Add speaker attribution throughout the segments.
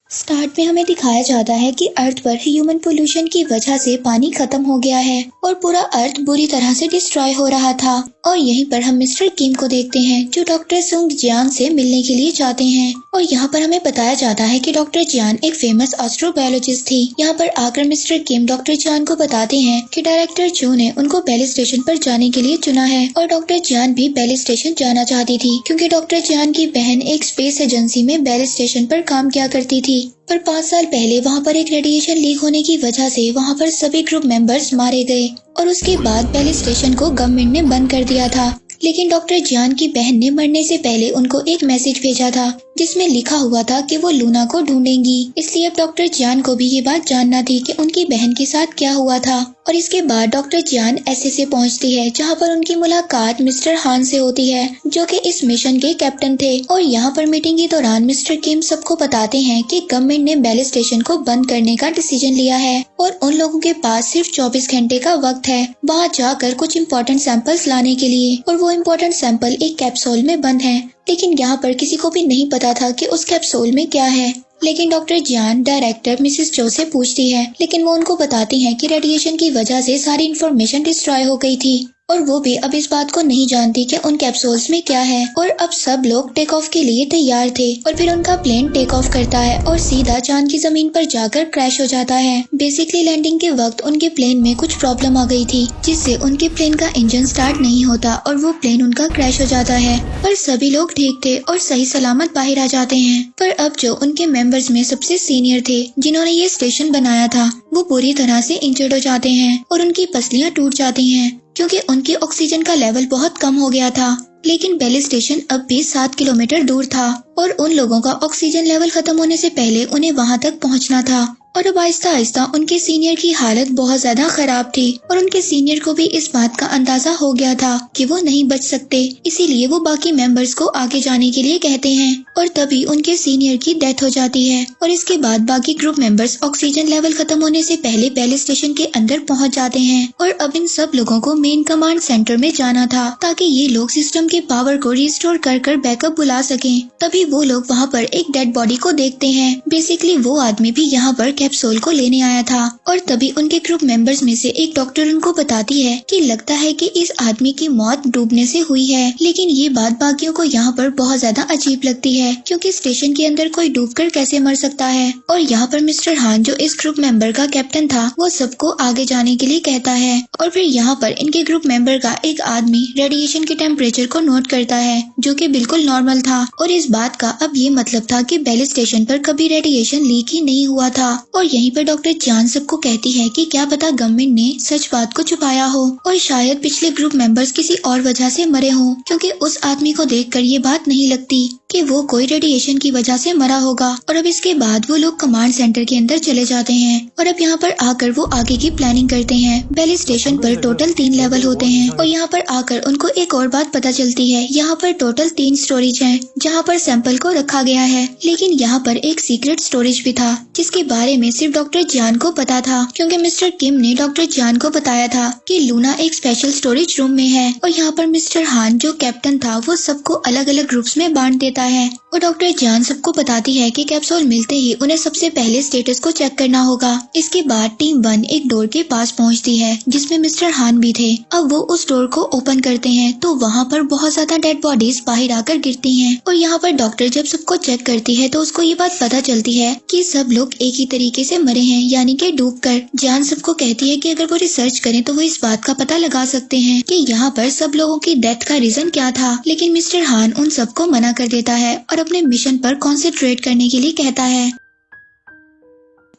Speaker 1: Start में हमें दिखाया जाता है कि अर्थ पर ह्यूमन पोल्यूशन की वजह से पानी खत्म हो गया है और पूरा अर्थ बुरी तरह से डिस्ट्रॉय हो रहा था। और यहीं पर हम मिस्टर किम को देखते हैं जो डॉक्टर सुंग जियांग से मिलने के लिए जाते हैं। और यहाँ पर हमें बताया जाता है कि डॉक्टर जियान एक फेमस एस्ट्रोबायोलॉजिस्ट थी। यहाँ पर आकर मिस्टर किम डॉक्टर जियान को बताते हैं कि डायरेक्टर जो ने उनको पहले स्टेशन पर जाने के लिए चुना है और डॉक्टर जियान भी पहले स्टेशन जाना चाहती थी क्योंकि डॉक्टर जियान की बहन एक स्पेस एजेंसी में बेल स्टेशन पर काम किया करती थी। पर 5 साल पहले वहाँ पर एक रेडिएशन लीक होने की वजह से वहाँ पर सभी ग्रुप मेंबर्स मारे गए और उसके बाद बेल स्टेशन को गवर्नमेंट ने बंद कर दिया था। लेकिन डॉक्टर जियान की बहन ने मरने से पहले उनको एक मैसेज भेजा था जिसमें लिखा हुआ था कि वो लूना को ढूंढेंगी। इसलिए अब डॉक्टर जियान को भी ये बात जानना थी कि उनकी बहन के साथ क्या हुआ था। और इसके बाद डॉक्टर जियान एसएस पहुंचती है जहां पर उनकी मुलाकात मिस्टर हान से होती है जो कि इस मिशन के कैप्टन थे। और यहाँ पर मीटिंग के दौरान मिस्टर किम सबको बताते हैं कि गवर्नमेंट ने बेल स्टेशन को बंद करने का डिसीजन लिया है और उन लोगों के पास सिर्फ 24 घंटे का वक्त है वहाँ जाकर कुछ इम्पोर्टेंट सैंपल्स लाने के लिए। और वो इम्पोर्टेंट सैंपल एक कैप्सूल में बंद है। लेकिन यहाँ पर किसी को भी नहीं पता था कि उस कैप्सूल में क्या है। लेकिन डॉक्टर जियान डायरेक्टर मिसेस चो से पूछती है लेकिन वो उनको बताती है कि रेडिएशन की वजह से सारी इन्फॉर्मेशन डिस्ट्रॉय हो गई थी और वो भी अब इस बात को नहीं जानती कि उन कैप्सूल्स में क्या है। और अब सब लोग टेक ऑफ के लिए तैयार थे और फिर उनका प्लेन टेक ऑफ करता है और सीधा चांद की जमीन पर जाकर क्रैश हो जाता है। बेसिकली लैंडिंग के वक्त उनके प्लेन में कुछ प्रॉब्लम आ गई थी जिससे उनके प्लेन का इंजन स्टार्ट नहीं होता और वो प्लेन उनका क्रैश हो जाता है। पर सभी लोग ठीक थे और सही सलामत बाहर आ जाते हैं। पर अब जो उनके मेंबर्स में सबसे सीनियर थे जिन्होंने ये स्टेशन बनाया था वो बुरी तरह से इंजर्ड हो जाते हैं और उनकी पसलियां टूट जाती हैं क्योंकि उनके ऑक्सीजन का लेवल बहुत कम हो गया था। लेकिन बेल स्टेशन अब भी 7 किलोमीटर दूर था और उन लोगों का ऑक्सीजन लेवल खत्म होने से पहले उन्हें वहां तक पहुंचना था। और अब आहिस्ता आहिस्ता उनके सीनियर की हालत बहुत ज्यादा खराब थी और उनके सीनियर को भी इस बात का अंदाजा हो गया था कि वो नहीं बच सकते। इसीलिए वो बाकी मेंबर्स को आगे जाने के लिए कहते हैं और तभी उनके सीनियर की डेथ हो जाती है। और इसके बाद बाकी ग्रुप मेंबर्स ऑक्सीजन लेवल खत्म होने से पहले बेल स्टेशन के अंदर पहुंच जाते हैं। और अब इन सब लोगों को मेन कमांड सेंटर में जाना था ताकि ये लोग सिस्टम के पावर को रिस्टोर कर बैकअप बुला सकें। तभी वो लोग वहाँ पर एक डेड बॉडी को देखते हैं। बेसिकली वो आदमी भी यहाँ पर कैप्सूल को लेने आया था। और तभी उनके ग्रुप मेंबर्स में से एक डॉक्टर उनको बताती है कि लगता है कि इस आदमी की मौत डूबने से हुई है। लेकिन ये बात बाकियों को यहाँ पर बहुत ज्यादा अजीब लगती है क्योंकि स्टेशन के अंदर कोई डूबकर कैसे मर सकता है। और यहाँ पर मिस्टर हान जो इस ग्रुप मेंबर का कैप्टन था वो सबको आगे जाने के लिए कहता है। और फिर यहाँ पर इनके ग्रुप मेंबर का एक आदमी रेडिएशन के टेम्परेचर को नोट करता है जो कि बिल्कुल नॉर्मल था। और इस बात का अब ये मतलब था कि बेल स्टेशन पर कभी रेडिएशन लीक ही नहीं हुआ था। और यहीं पर डॉक्टर जियान सबको कहती है कि क्या पता गवर्नमेंट ने सच बात को छुपाया हो और शायद पिछले ग्रुप मेंबर्स किसी और वजह से मरे हों क्योंकि उस आदमी को देखकर ये बात नहीं लगती कि वो कोई रेडिएशन की वजह से मरा होगा। और अब इसके बाद वो लोग कमांड सेंटर के अंदर चले जाते हैं और अब यहाँ पर आकर वो आगे की प्लानिंग करते हैं। बेल स्टेशन पर टोटल 3 लेवल होते हैं और यहाँ पर आकर उनको एक और बात पता चलती है। यहाँ पर टोटल 3 स्टोरेज हैं जहाँ पर सैंपल को रखा गया है। लेकिन यहाँ पर एक सीक्रेट स्टोरेज भी था जिसके बारे में सिर्फ डॉक्टर जियान को पता था क्योंकि मिस्टर किम ने डॉक्टर जियान को बताया था कि लूना एक स्पेशल स्टोरेज रूम में है। और यहाँ पर मिस्टर हान जो कैप्टन था वो सबको अलग अलग ग्रुप्स में बांट देता है। और डॉक्टर जियान सबको बताती है कि कैप्सूल मिलते ही उन्हें सबसे पहले स्टेटस को चेक करना होगा। इसके बाद टीम 1 एक डोर के पास पहुंचती है जिसमें मिस्टर हान भी थे। अब वो उस डोर को ओपन करते हैं तो वहाँ पर बहुत ज्यादा डेड बॉडीज बाहर आकर गिरती हैं। और यहाँ पर डॉक्टर जब सबको चेक करती है तो उसको ये बात पता चलती है कि सब लोग एक ही तरीके से मरे हैं यानी कि डूबकर। जियान सबको कहती है कि अगर वो रिसर्च करें तो वो इस बात का पता लगा सकते हैं कि यहाँ पर सब लोगों की डेथ का रीजन क्या था। लेकिन मिस्टर हान उन सबको मना कर देता है और अपने मिशन पर कॉन्सेंट्रेट करने के लिए कहता है।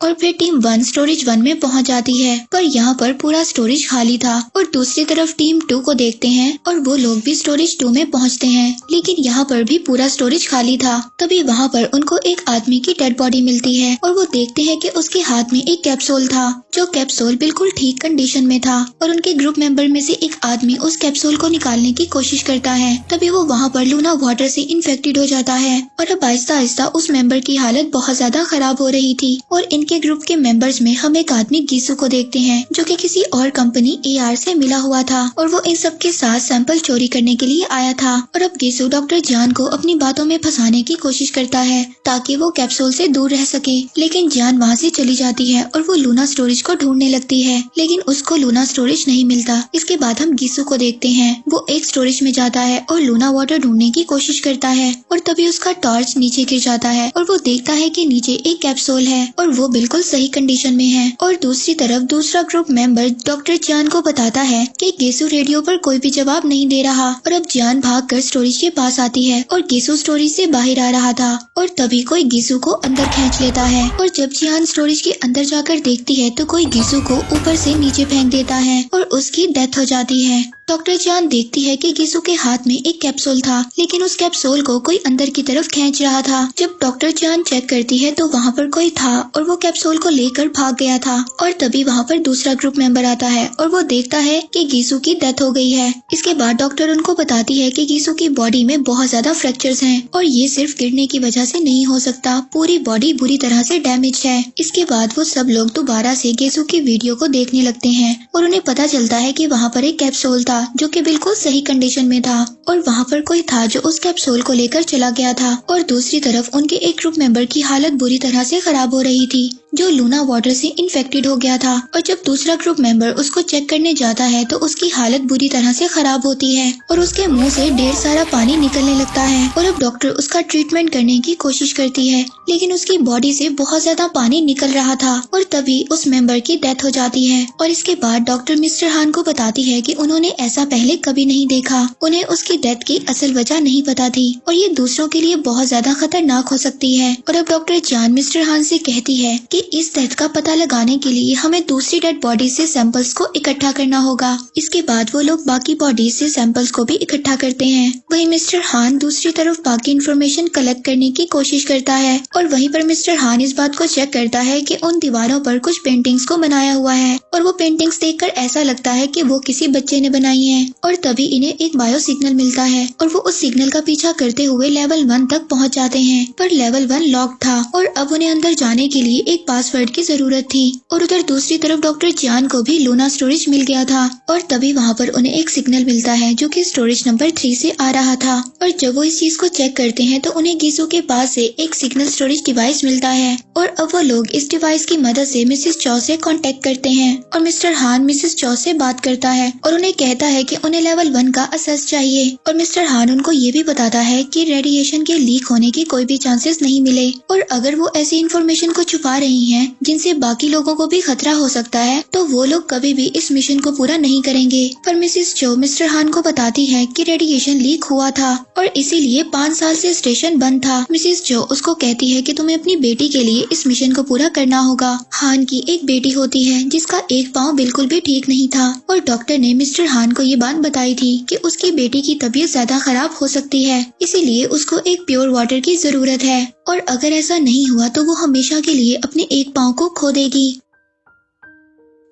Speaker 1: और फिर टीम 1 स्टोरेज 1 में पहुंच जाती है पर यहाँ पर पूरा स्टोरेज खाली था। और दूसरी तरफ टीम 2 को देखते हैं और वो लोग भी स्टोरेज 2 में पहुंचते हैं लेकिन यहाँ पर भी पूरा स्टोरेज खाली था। तभी वहाँ पर उनको एक आदमी की डेड बॉडी मिलती है और वो देखते हैं कि उसके हाथ में एक कैप्सूल था जो कैप्सूल बिल्कुल ठीक कंडीशन में था। और उनके ग्रुप मेंबर में से एक आदमी उस कैप्सूल को निकालने की कोशिश करता है तभी वो वहाँ पर लूना वाटर से इन्फेक्टेड हो जाता है। और अब आहिस्ता आहिस्ता उस मेंबर की हालत बहुत ज्यादा खराब हो रही थी और इनके के ग्रुप के मेंबर्स में हम एक आदमी गीसू को देखते हैं जो कि किसी और कंपनी AR से मिला हुआ था और वो इन सब के साथ सैंपल चोरी करने के लिए आया था। और अब गीसू डॉक्टर जान को अपनी बातों में फंसाने की कोशिश करता है ताकि वो कैप्सूल से दूर रह सके, लेकिन जान वहाँ से चली जाती है और वो लूना स्टोरेज को ढूंढने लगती है, लेकिन उसको लूना स्टोरेज नहीं मिलता। इसके बाद हम गीसू को देखते हैं, वो एक स्टोरेज में जाता है और लूना वाटर ढूंढने की कोशिश करता है और तभी उसका टॉर्च नीचे गिर जाता है और वो देखता है कि नीचे एक कैप्सूल है और वो बिल्कुल सही कंडीशन में है। और दूसरी तरफ दूसरा ग्रुप मेंबर डॉक्टर जान को बताता है कि गीसू रेडियो पर कोई भी जवाब नहीं दे रहा और अब जान भागकर स्टोरेज के पास आती है और गीसू स्टोरेज से बाहर आ रहा था और तभी कोई गीसू को अंदर खींच लेता है और जब जान स्टोरेज के अंदर जाकर देखती है तो कोई गीसू को ऊपर से नीचे फेंक देता है और उसकी डेथ हो जाती है। डॉक्टर जान देखती है कि गीसू के हाथ में एक कैप्सूल था, लेकिन उस कैप्सूल को कोई अंदर की तरफ खींच रहा था। जब डॉक्टर जान चेक करती है तो वहाँ पर कोई था और वो कैप्सूल को लेकर भाग गया था और तभी वहाँ पर दूसरा ग्रुप मेंबर आता है और वो देखता है कि गीसू की डेथ हो गई है। इसके बाद डॉक्टर उनको बताती है कि गीसू की बॉडी में बहुत ज्यादा फ्रैक्चर्स हैं और ये सिर्फ गिरने की वजह से नहीं हो सकता, पूरी बॉडी बुरी तरह से डैमेज है। इसके बाद वो सब लोग दोबारा से गीसू की वीडियो को देखने लगते हैं और उन्हें पता चलता है कि वहाँ पर एक कैप्सूल था जो कि बिल्कुल सही कंडीशन में था और वहाँ पर कोई था जो उस कैप्सूल को लेकर चला गया था। और दूसरी तरफ उनके एक ग्रुप मेंबर की हालत बुरी तरह से खराब हो रही थी जो लूना वाटर से इन्फेक्टेड हो गया था और जब दूसरा ग्रुप मेंबर उसको चेक करने जाता है तो उसकी हालत बुरी तरह से खराब होती है और उसके मुंह से ढेर सारा पानी निकलने लगता है और अब डॉक्टर उसका ट्रीटमेंट करने की कोशिश करती है, लेकिन उसकी बॉडी से बहुत ज्यादा पानी निकल रहा था और तभी उस मेंबर की डेथ हो जाती है। और इसके बाद डॉक्टर मिस्टर हान को बताती है कि उन्होंने ऐसा पहले कभी नहीं देखा, उन्हें उसकी डेथ की असल वजह नहीं पता थी और ये दूसरों के लिए बहुत ज्यादा खतरनाक हो सकती है। और अब डॉक्टर जान मिस्टर हान से कहती है कि इस डेथ का पता लगाने के लिए हमें दूसरी डेड बॉडी से सैंपल्स को इकट्ठा करना होगा। इसके बाद वो लोग बाकी बॉडी से सैंपल्स को भी इकट्ठा करते हैं। वहीं मिस्टर हान दूसरी तरफ बाकी इन्फॉर्मेशन कलेक्ट करने की कोशिश करता है और वहीं पर मिस्टर हान इस बात को चेक करता है कि उन दीवारों पर कुछ पेंटिंग्स को बनाया हुआ है और वो पेंटिंग्स देखकर ऐसा लगता है कि वो किसी बच्चे ने बनाई है। और तभी इन्हें एक बायो सिग्नल मिलता है और वो उस सिग्नल का पीछा करते हुए लेवल 1 तक पहुंच जाते हैं, पर लेवल 1 लॉक था और अब उन्हें अंदर जाने के लिए एक पासवर्ड की जरूरत थी। और उधर दूसरी तरफ डॉक्टर जान को भी लूना स्टोरेज मिल गया था और तभी वहाँ पर उन्हें एक सिग्नल मिलता है जो कि स्टोरेज नंबर 3 से आ रहा था। और जब वो इस चीज को चेक करते हैं तो उन्हें गीसू के पास से एक सिग्नल स्टोरेज डिवाइस मिलता है और अब वो लोग इस डिवाइस की मदद से मिसेस चौ से कांटेक्ट करते हैं और मिस्टर हान मिसेस चौ से बात करता है और उन्हें कहता है कि उन्हें लेवल 1 का असेस चाहिए। और मिस्टर हान उनको ये भी बताता है कि रेडिएशन के लीक होने की कोई भी चांसेस नहीं मिले और अगर वो ऐसी इन्फॉर्मेशन को छुपा रही हैं जिनसे बाकी लोगों को भी खतरा हो सकता है तो वो लोग कभी भी इस मिशन को पूरा नहीं करेंगे। पर मिसेस चो मिस्टर हान को बताती है कि रेडिएशन लीक हुआ था और इसीलिए 5 साल से स्टेशन बंद था। मिसेस चो उसको कहती है कि तुम्हें अपनी बेटी के लिए इस मिशन को पूरा करना होगा। हान की एक बेटी होती है जिसका एक पाँव बिल्कुल भी ठीक नहीं था और डॉक्टर ने मिस्टर हान को ये बात बताई थी कि उसकी बेटी की तबीयत ज्यादा खराब हो सकती है, इसीलिए उसको एक प्योर वाटर की जरूरत है और अगर ऐसा नहीं हुआ तो वो हमेशा के लिए अपने एक पाँव को खो देगी।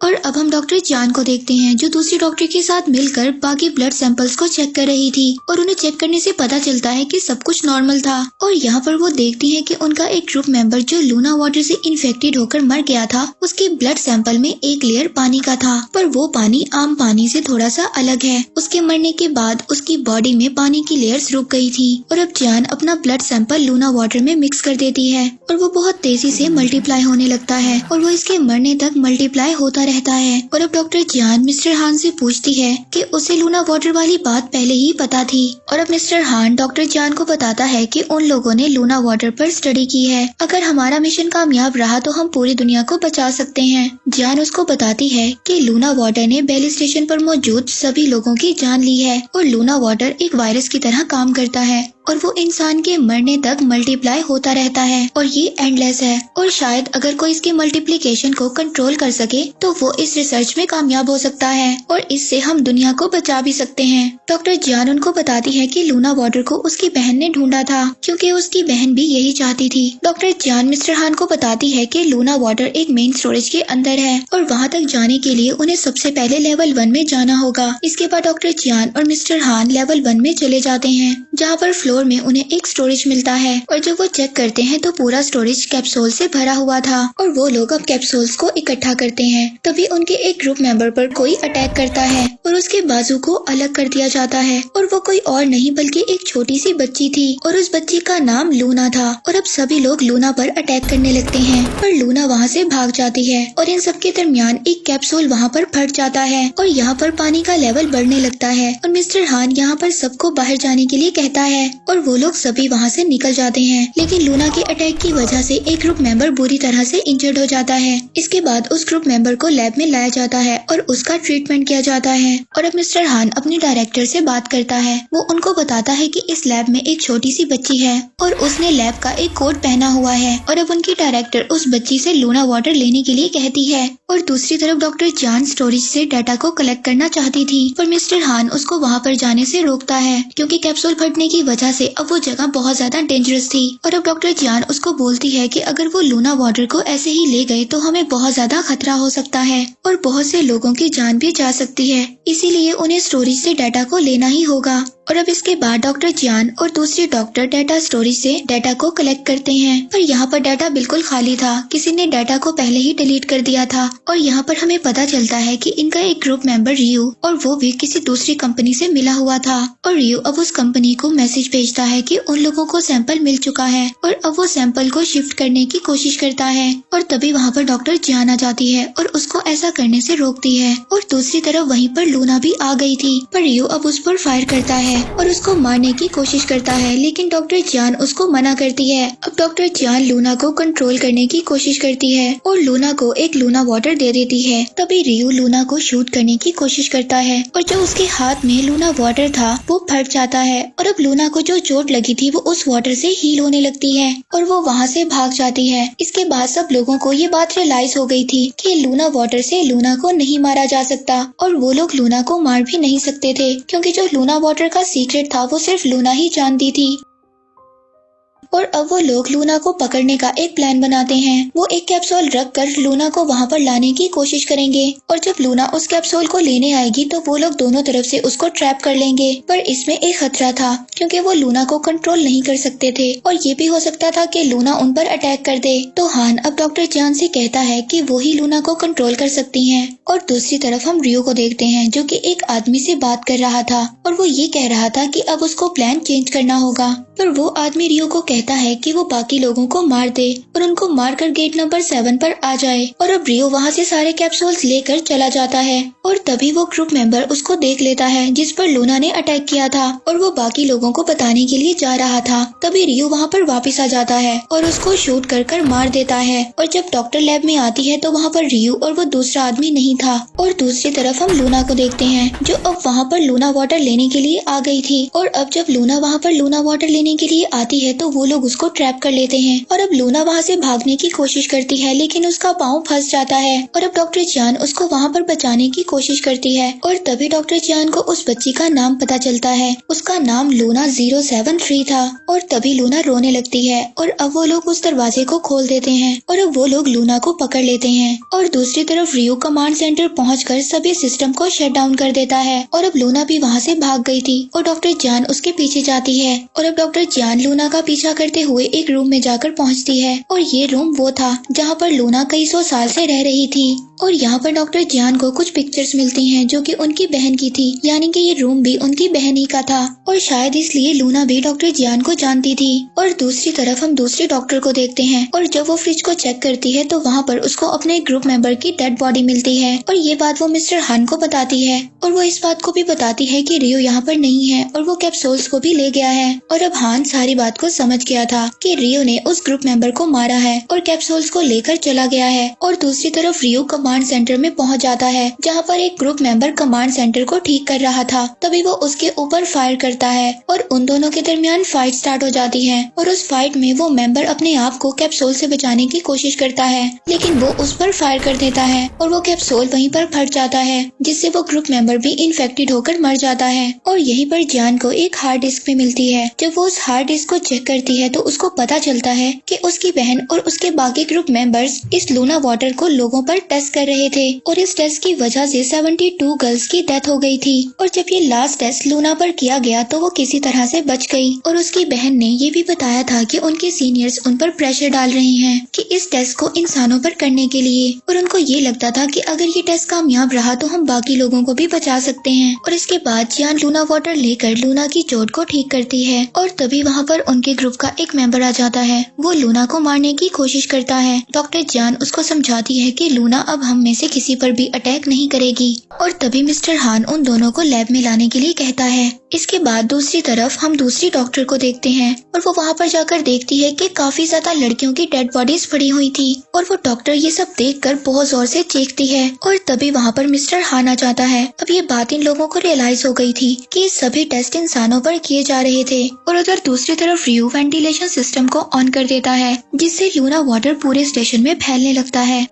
Speaker 1: और अब हम डॉक्टर जान को देखते हैं जो दूसरी डॉक्टर के साथ मिलकर बाकी ब्लड सैंपल्स को चेक कर रही थी और उन्हें चेक करने से पता चलता है कि सब कुछ नॉर्मल था। और यहाँ पर वो देखती हैं कि उनका एक ग्रुप मेंबर जो लूना वाटर से इन्फेक्टेड होकर मर गया था उसके ब्लड सैंपल में एक लेयर पानी का था, पर वो पानी आम पानी से थोड़ा सा अलग है। उसके मरने के बाद उसकी बॉडी में पानी की लेयर्स रुक गई थी और अब जान अपना ब्लड सैंपल लूना वाटर में मिक्स कर देती है और वो बहुत तेजी से मल्टीप्लाई होने लगता है और वो इसके मरने तक मल्टीप्लाई होता रहता है। और अब डॉक्टर जान मिस्टर हान से पूछती है कि उसे लूना वाटर वाली बात पहले ही पता थी और अब मिस्टर हान डॉक्टर जान को बताता है कि उन लोगों ने लूना वाटर पर स्टडी की है, अगर हमारा मिशन कामयाब रहा तो हम पूरी दुनिया को बचा सकते हैं। जान उसको बताती है कि लूना वाटर ने बेली स्टेशन पर मौजूद सभी लोगों की जान ली है और लूना वाटर एक वायरस की तरह काम करता है और वो इंसान के मरने तक मल्टीप्लाई होता रहता है और ये एंडलेस है और शायद अगर कोई इसके मल्टीप्लिकेशन को कंट्रोल कर सके तो वो इस रिसर्च में कामयाब हो सकता है और इससे हम दुनिया को बचा भी सकते हैं। डॉक्टर जान उनको बताती है कि लूना वाटर को उसकी बहन ने ढूंढा था क्योंकि उसकी बहन भी यही चाहती थी। डॉक्टर जान मिस्टर हान को बताती है कि लूना वाटर एक मेन स्टोरेज के अंदर है और वहाँ तक जाने के लिए उन्हें सबसे पहले लेवल 1 में जाना होगा। इसके बाद डॉक्टर जान और मिस्टर हान लेवल 1 में चले जाते हैं जहाँ पर फ्लोर फ्लोर में उन्हें एक स्टोरेज मिलता है और जब वो चेक करते हैं तो पूरा स्टोरेज कैप्सूल से भरा हुआ था और वो लोग अब कैप्सूल्स को इकट्ठा करते हैं। तभी उनके एक ग्रुप मेंबर पर कोई अटैक करता है और उसके बाजू को अलग कर दिया जाता है और वो कोई और नहीं बल्कि एक छोटी सी बच्ची थी और उस बच्ची का नाम लूना था। और अब सभी लोग लूना पर अटैक करने लगते हैं पर लूना वहाँ से भाग जाती है और इन सबके दरमियान एक कैप्सूल वहाँ पर फट जाता है और यहाँ पर पानी का लेवल बढ़ने लगता है और मिस्टर हान यहाँ पर सबको बाहर जाने के लिए कहता है और वो लोग सभी वहाँ से निकल जाते हैं। लेकिन लूना के अटैक की वजह से एक ग्रुप मेंबर बुरी तरह से इंजर्ड हो जाता है। इसके बाद उस ग्रुप मेंबर को लैब में लाया जाता है और उसका ट्रीटमेंट किया जाता है। और अब मिस्टर हान अपने डायरेक्टर से बात करता है। वो उनको बताता है कि इस लैब में एक छोटी सी बच्ची है और उसने लैब का एक कोट पहना हुआ है और अब उनकी डायरेक्टर उस बच्ची से लूना वाटर लेने के लिए कहती है। और दूसरी तरफ डॉक्टर जान स्टोरेज से डाटा को कलेक्ट करना चाहती थी पर मिस्टर हान उसको वहाँ पर जाने से रोकता है क्योंकि कैप्सूल फटने की वजह से अब वो जगह बहुत ज्यादा डेंजरस थी। और अब डॉक्टर जान उसको बोलती है कि अगर वो लूना वाटर को ऐसे ही ले गए तो हमें बहुत ज्यादा खतरा हो सकता है और बहुत से लोगों की जान भी जा सकती है, इसीलिए उन्हें स्टोरेज से डाटा को लेना ही होगा। और अब इसके बाद डॉक्टर जान और दूसरे डॉक्टर डाटा स्टोरेज से डाटा को कलेक्ट करते हैं पर यहाँ पर डाटा बिल्कुल खाली था, किसी ने डाटा को पहले ही डिलीट कर दिया था। और यहाँ पर हमें पता चलता है कि इनका एक ग्रुप मेंबर रियू और वो भी किसी दूसरी कंपनी से मिला हुआ था और रियू अब उस कंपनी को मैसेज भेजता है कि उन लोगों को सैंपल मिल चुका है और अब वो सैंपल को शिफ्ट करने की कोशिश करता है। और तभी वहाँ पर डॉक्टर जान आ जाती है और उसको ऐसा करने से रोकती है। और दूसरी तरफ वहीं पर लूना भी आ गई थी पर रियू अब उस पर फायर करता है और उसको मारने की कोशिश करता है लेकिन डॉक्टर जान उसको मना करती है। अब डॉक्टर जान लूना को कंट्रोल करने की कोशिश करती है और लूना को एक लूना वाटर दे देती है। तभी रियू लूना को शूट करने की कोशिश करता है और जो उसके हाथ में लूना वाटर था वो फट जाता है और अब लूना को जो चोट लगी थी वो उस वाटर से हील होने लगती है और वो वहाँ से भाग जाती है। इसके बाद सब लोगों को ये बात रियलाइज हो गई थी कि लूना वाटर से लूना को नहीं मारा जा सकता और वो लोग लूना को मार भी नहीं सकते थे क्योंकि जो लूना वाटर का सीक्रेट था वो सिर्फ लूना ही जानती थी। और अब वो लोग लूना को पकड़ने का एक प्लान बनाते हैं। वो एक कैप्सूल रख कर लूना को वहाँ पर लाने की कोशिश करेंगे और जब लूना उस कैप्सूल को लेने आएगी तो वो लोग दोनों तरफ से उसको ट्रैप कर लेंगे। पर इसमें एक खतरा था क्योंकि वो लूना को कंट्रोल नहीं कर सकते थे और ये भी हो सकता था कि लूना उन पर अटैक कर दे। तो हान अब डॉक्टर जान से कहता है कि वो ही लूना को कंट्रोल कर सकती हैं। और दूसरी तरफ हम रियो को देखते हैं जो कि एक आदमी से बात कर रहा था और वो ये कह रहा था कि अब उसको प्लान चेंज करना होगा। पर वो आदमी रियो को कहता है कि वो बाकी लोगों को मार दे और उनको मारकर गेट नंबर 7 पर आ जाए। और अब रियो वहाँ से सारे कैप्सूल्स लेकर चला जाता है और तभी वो ग्रुप मेंबर उसको देख लेता है जिस पर लूना ने अटैक किया था और वो बाकी लोगों को बताने के लिए जा रहा था। तभी रियो वहाँ पर वापस आ जाता है और उसको शूट कर मार देता है। और जब डॉक्टर लैब में आती है तो वहाँ पर रियो और वो दूसरा आदमी नहीं था। और दूसरी तरफ हम लूना को देखते हैं जो अब वहाँ पर लूना वाटर लेने के लिए आ गई थी। और अब जब लूना वहाँ पर लूना वाटर लेने के लिए आती है तो वो लोग उसको ट्रैप कर लेते हैं और अब लूना वहाँ से भागने की कोशिश करती है लेकिन उसका पाँव फंस जाता है और अब डॉक्टर जान उसको वहाँ पर बचाने की कोशिश करती है। और तभी डॉक्टर जान को उस बच्ची का नाम पता चलता है, उसका नाम लूना 073 था। और तभी लूना रोने लगती है और अब वो लोग उस दरवाजे को खोल देते हैं और अब वो लोग लूना को पकड़ लेते हैं। और दूसरी तरफ रियो कमांड सेंटर पहुँचकर सभी सिस्टम को शट डाउन कर देता है और अब लूना भी वहाँ से भाग गई थी और डॉक्टर जान उसके पीछे जाती है। और अब डॉक्टर जान लूना का पीछा करते हुए एक रूम में जाकर पहुंचती है और ये रूम वो था जहां पर लूना कई 100 साल से रह रही थी। और यहाँ पर डॉक्टर जान को कुछ पिक्चर्स मिलती हैं जो कि उनकी बहन की थी, यानी कि ये रूम भी उनकी बहन ही का था और शायद इसलिए लूना भी डॉक्टर जान को जानती थी। और दूसरी तरफ हम दूसरे डॉक्टर को देखते हैं और जब वो फ्रिज को चेक करती है तो वहाँ पर उसको अपने ग्रुप मेंबर की डेड बॉडी मिलती है और ये बात वो मिस्टर हान को बताती है। और वो इस बात को भी बताती है कि रियो यहाँ पर नहीं है और वो कैप्सूल्स को भी ले गया है। और अब हान सारी बात को समझ गया था कि रियो ने उस ग्रुप मेंबर को मारा है और कैप्सूल्स को लेकर चला गया है। और दूसरी तरफ रियो कमांड सेंटर में पहुंच जाता है जहां पर एक ग्रुप मेंबर कमांड सेंटर को ठीक कर रहा था। तभी वो उसके ऊपर फायर करता है और उन दोनों के दरमियान फाइट स्टार्ट हो जाती है। और उस फाइट में वो मेंबर अपने आप को कैप्सूल से बचाने की कोशिश करता है लेकिन वो उस पर फायर कर देता है और वो कैप्सूल वहीं पर फट जाता है जिससे वो ग्रुप मेंबर भी इन्फेक्टेड होकर मर जाता है। और यहीं पर जान को एक हार्ड डिस्क भी मिलती है। जब वो उस हार्ड डिस्क को चेक करती है तो उसको पता चलता है कि उसकी बहन और उसके बाकी ग्रुप मेंबर्स इस लूना वाटर को लोगों पर टेस्ट कर रहे थे और इस टेस्ट की वजह से 72 गर्ल्स की डेथ हो गई थी। और जब ये लास्ट टेस्ट लूना पर किया गया तो वो किसी तरह से बच गई। और उसकी बहन ने ये भी बताया था कि उनके सीनियर्स उन पर प्रेशर डाल रहे हैं कि इस टेस्ट को इंसानों पर करने के लिए, और उनको ये लगता था कि अगर ये टेस्ट कामयाब रहा तो हम बाकी लोगों को भी बचा सकते हैं। और इसके बाद जियान लूना वाटर लेकर लूना की चोट को ठीक करती है और तभी वहाँ पर उनके ग्रुप का एक मेंबर आ जाता है। वो लूना को मारने की कोशिश करता है। डॉक्टर जियान उसको समझाती है कि लूना अब हम में से किसी पर भी अटैक नहीं करेगी। और तभी मिस्टर हान उन दोनों को लैब में लाने के लिए कहता है। इसके बाद दूसरी तरफ हम दूसरी डॉक्टर को देखते हैं और वो वहाँ पर जाकर देखती है कि काफी ज्यादा लड़कियों की डेड बॉडीज पड़ी हुई थी। और वो डॉक्टर ये सब देखकर बहुत जोर से चीखती है। और तभी वहाँ पर मिस्टर हान आ जाता है। अब ये बात इन लोगों को रियलाइज हो गई थी कि ये सभी टेस्ट इंसानों पर किए जा रहे थे। और उधर दूसरी तरफ रियो वेंटिलेशन सिस्टम को ऑन कर देता है जिससे लूना वाटर पूरे स्टेशन में फैलने लगता है।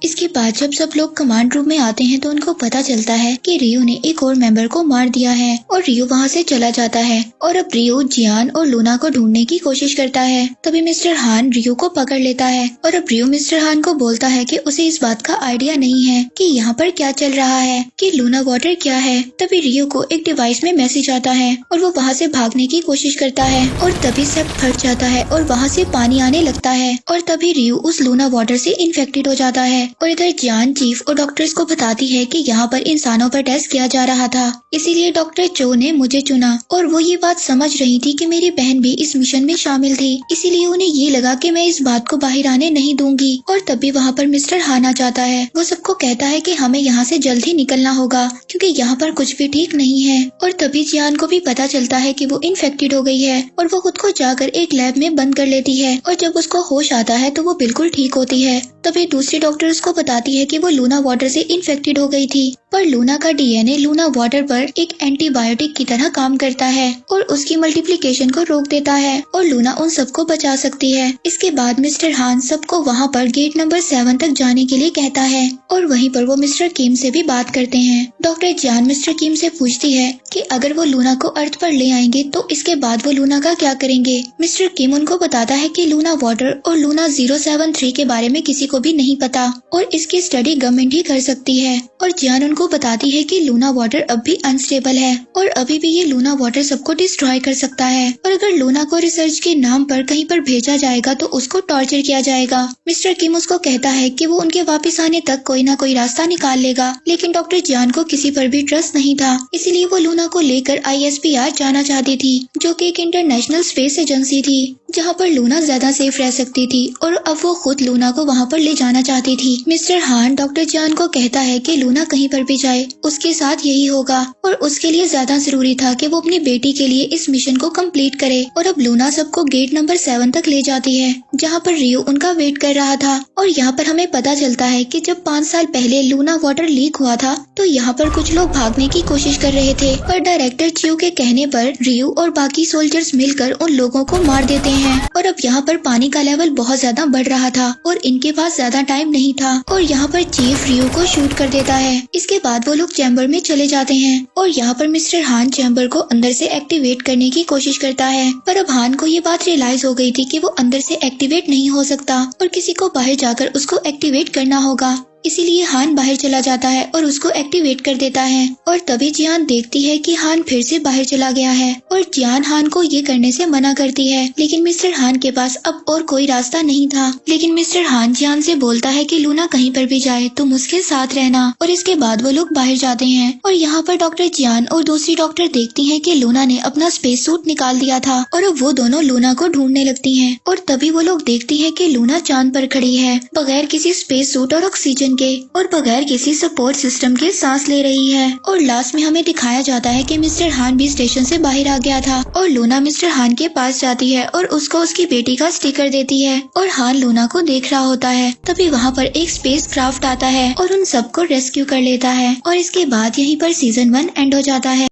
Speaker 1: इसके बाद जब सब लोग कमांड रूम में आते हैं तो उनको पता चलता है कि रियो ने एक और मेंबर को मार दिया है और रियो वहाँ से चला जाता है। और अब रियो जियान और लूना को ढूंढने की कोशिश करता है। तभी मिस्टर हान रियो को पकड़ लेता है और अब रियो मिस्टर हान को बोलता है कि उसे इस बात का आइडिया नहीं है कि यहाँ पर क्या चल रहा है, कि लूना वाटर क्या है। तभी रियो को एक डिवाइस में मैसेज आता है और वो वहाँ से भागने की कोशिश करता है और तभी सब फट जाता है और वहाँ से पानी आने लगता है। और तभी रियो उस लूना वाटर से इन्फेक्टेड हो जाता है। और इधर जियान चीफ और डॉक्टर्स को बताती है कि यहाँ पर इंसानों पर टेस्ट किया जा रहा था, इसीलिए डॉक्टर चो ने मुझे चुना। और वो ये बात समझ रही थी कि मेरी बहन भी इस मिशन में शामिल थी, इसीलिए उन्हें ये लगा कि मैं इस बात को बाहर आने नहीं दूंगी। और तभी वहाँ पर मिस्टर हान आ जाता है। वो सबको कहता है कि हमें यहाँ से जल्द ही निकलना होगा क्योंकि यहाँ पर कुछ भी ठीक नहीं है। और तभी जियान को भी पता चलता है कि वो इन्फेक्टेड हो गई है और वो खुद को जाकर एक लैब में बंद कर लेती है। और जब उसको होश आता है तो वो बिल्कुल ठीक होती है। तभी दूसरी डॉक्टर उसको बताती है कि वो लूना वाटर से इन्फेक्टेड हो गई थी, पर लूना का डीएनए लूना वाटर पर एक एंटीबायोटिक की तरह काम करता है और उसकी मल्टीप्लिकेशन को रोक देता है और लूना उन सबको बचा सकती है। इसके बाद मिस्टर हान सबको वहाँ पर गेट नंबर 7 तक जाने के लिए कहता है और वहीं पर वो मिस्टर किम से भी बात करते हैं। डॉक्टर जियान मिस्टर किम से पूछती है कि अगर वो लूना को अर्थ पर ले आएंगे तो इसके बाद वो लूना का क्या करेंगे। मिस्टर किम उनको बताता है कि लूना वाटर और लूना 073 के बारे में किसी को भी नहीं पता और इसकी स्टडी गवर्नमेंट ही कर सकती है। और जियान उनको बताती है कि लूना वाटर अब भी अनस्टेबल है और अभी भी ये लूना वाटर सबको डिस्ट्रॉय कर सकता है और अगर लूना को रिसर्च के नाम पर कहीं पर भेजा जाएगा तो उसको टॉर्चर किया जाएगा। मिस्टर किम उसको कहता है कि वो उनके वापस आने तक कोई ना कोई रास्ता निकाल लेगा, लेकिन डॉक्टर जियान को किसी पर भी ट्रस्ट नहीं था, इसलिए वो लूना को लेकर ISPR जाना चाहती थी जो कि एक इंटरनेशनल स्पेस एजेंसी थी जहाँ पर लूना ज्यादा सेफ रह सकती थी। और अब वो खुद लूना को वहाँ पर ले जाना चाहती थी। मिस्टर हान डॉक्टर जियान को कहता है कि लूना कहीं पर भी जाए उसके साथ यही होगा और उसके लिए ज्यादा जरूरी था कि वो अपनी बेटी के लिए इस मिशन को कंप्लीट करे। और अब लूना सबको गेट नंबर 7 तक ले जाती है जहाँ पर रियो उनका वेट कर रहा था। और यहाँ पर हमें पता चलता है कि जब 5 साल पहले लूना वाटर लीक हुआ था तो यहाँ पर कुछ लोग भागने की कोशिश कर रहे थे, पर डायरेक्टर चियो के कहने पर रियो और बाकी सोल्जर्स मिलकर उन लोगों को मार देते हैं। और अब यहाँ पर पानी का लेवल बहुत ज्यादा बढ़ रहा था और इनके पास ज्यादा टाइम नहीं था और यहाँ पर चीफ रियो को शूट कर देता है। इसके बाद वो लोग चैम्बर में चले जाते हैं और यहाँ पर मिस्टर हान चैम्बर को अंदर से एक्टिवेट करने की कोशिश करता है, पर अब हान को ये बात रियलाइज हो गई थी कि वो अंदर से एक्टिवेट नहीं हो सकता और किसी को बाहर जाकर उसको एक्टिवेट करना होगा। इसीलिए हान बाहर चला जाता है और उसको एक्टिवेट कर देता है। और तभी जियान देखती है कि हान फिर से बाहर चला गया है और जियान हान को ये करने से मना करती है, लेकिन मिस्टर हान के पास अब और कोई रास्ता नहीं था। लेकिन मिस्टर हान जियान से बोलता है कि लूना कहीं पर भी जाए तो उसके साथ रहना। और इसके बाद वो लोग बाहर जाते हैं और यहाँ पर डॉक्टर जियान और दूसरी डॉक्टर देखती है कि लूना ने अपना स्पेस सूट निकाल दिया था और अब वो दोनों लूना को ढूंढने लगती है। और तभी वो लोग देखती है कि लूना चांद पर खड़ी है बगैर किसी स्पेस सूट और ऑक्सीजन के और बगैर किसी सपोर्ट सिस्टम के सांस ले रही है। और लास्ट में हमें दिखाया जाता है कि मिस्टर हान भी स्टेशन से बाहर आ गया था और लूना मिस्टर हान के पास जाती है और उसको उसकी बेटी का स्टिकर देती है और हान लूना को देख रहा होता है। तभी वहाँ पर एक स्पेस क्राफ्ट आता है और उन सबको रेस्क्यू कर लेता है और इसके बाद यहीं पर सीजन 1 एंड हो जाता है।